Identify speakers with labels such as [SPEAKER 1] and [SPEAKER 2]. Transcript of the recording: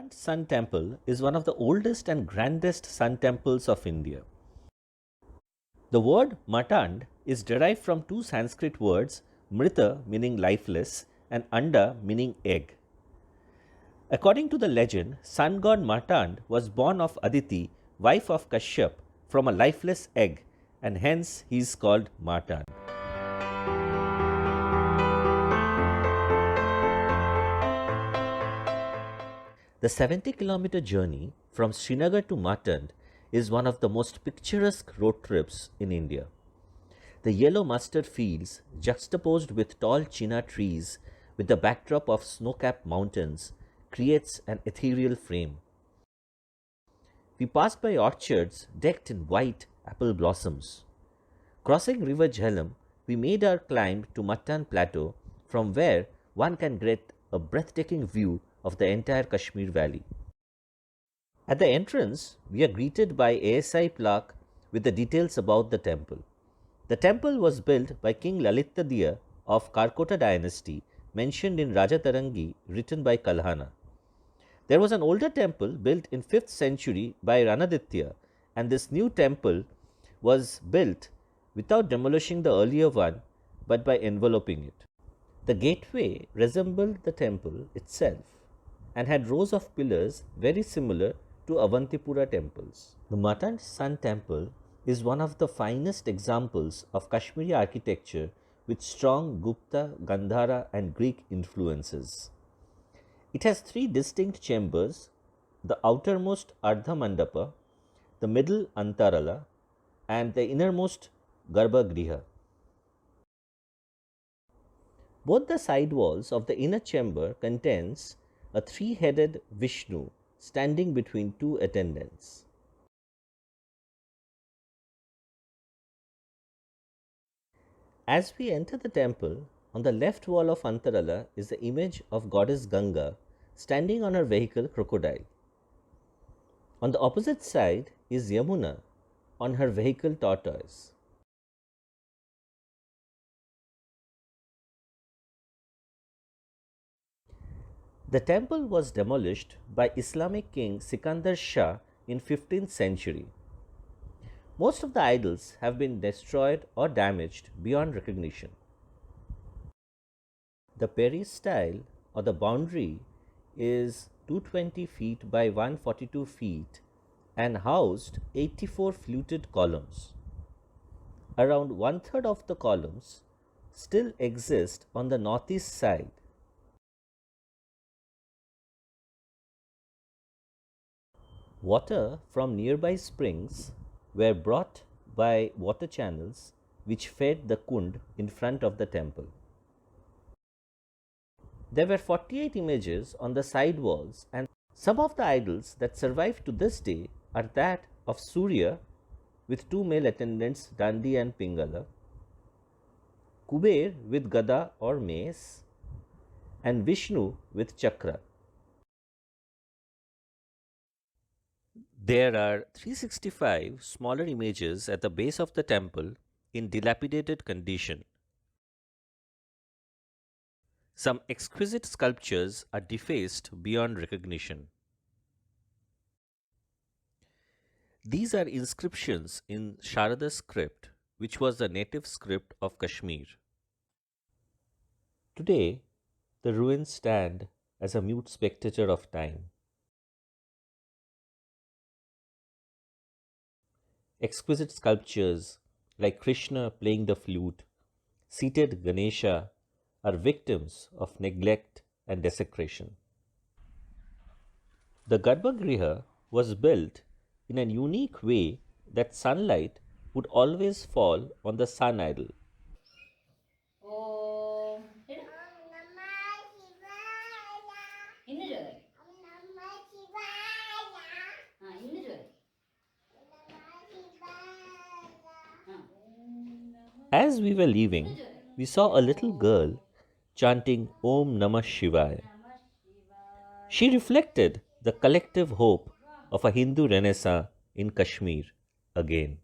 [SPEAKER 1] Martand Sun Temple is one of the oldest and grandest sun temples of India. The word Martand is derived from two Sanskrit words, Mrita meaning lifeless and Anda meaning egg. According to the legend, sun god Martand was born of Aditi, wife of Kashyap, from a lifeless egg, and hence he is called Martand. The 70-kilometer journey from Srinagar to Martand is one of the most picturesque road trips in India. The yellow mustard fields, juxtaposed with tall china trees with the backdrop of snow-capped mountains, creates an ethereal frame. We passed by orchards decked in white apple blossoms. Crossing River Jhelum, we made our climb to Martand Plateau, from where one can get a breathtaking view of the entire Kashmir Valley. At the entrance, we are greeted by ASI plaque with the details about the temple. The temple was built by King Lalitaditya of Karkota dynasty, mentioned in Rajatarangi, written by Kalhana. There was an older temple built in 5th century by Ranaditya, and this new temple was built without demolishing the earlier one, but by enveloping it. The gateway resembled the temple itself and had rows of pillars very similar to Avantipura temples. The Martand Sun Temple is one of the finest examples of Kashmiri architecture with strong Gupta, Gandhara and Greek influences. It has three distinct chambers, the outermost Ardha Mandapa, the middle Antarala and the innermost Garbhagriha. Both the side walls of the inner chamber contains a three-headed Vishnu standing between two attendants. As we enter the temple, on the left wall of Antarala is the image of goddess Ganga standing on her vehicle crocodile. On the opposite side is Yamuna on her vehicle tortoise. The temple was demolished by Islamic king Sikandar Shah in 15th century. Most of the idols have been destroyed or damaged beyond recognition. The peristyle or the boundary is 220 feet by 142 feet and housed 84 fluted columns. Around one-third of the columns still exist on the northeast side. Water from nearby springs were brought by water channels which fed the kund in front of the temple. There were 48 images on the side walls, and some of the idols that survive to this day are that of Surya with two male attendants Dandi and Pingala, Kuber with Gada or mace, and Vishnu with Chakra. There are 365 smaller images at the base of the temple in dilapidated condition. Some exquisite sculptures are defaced beyond recognition. These are inscriptions in Sharada script, which was the native script of Kashmir. Today, the ruins stand as a mute spectator of time. Exquisite sculptures like Krishna playing the flute, seated Ganesha are victims of neglect and desecration. The Garbhagriha was built in a unique way that sunlight would always fall on the sun idol. As we were leaving, we saw a little girl chanting Om Namah Shivaya. She reflected the collective hope of a Hindu renaissance in Kashmir again.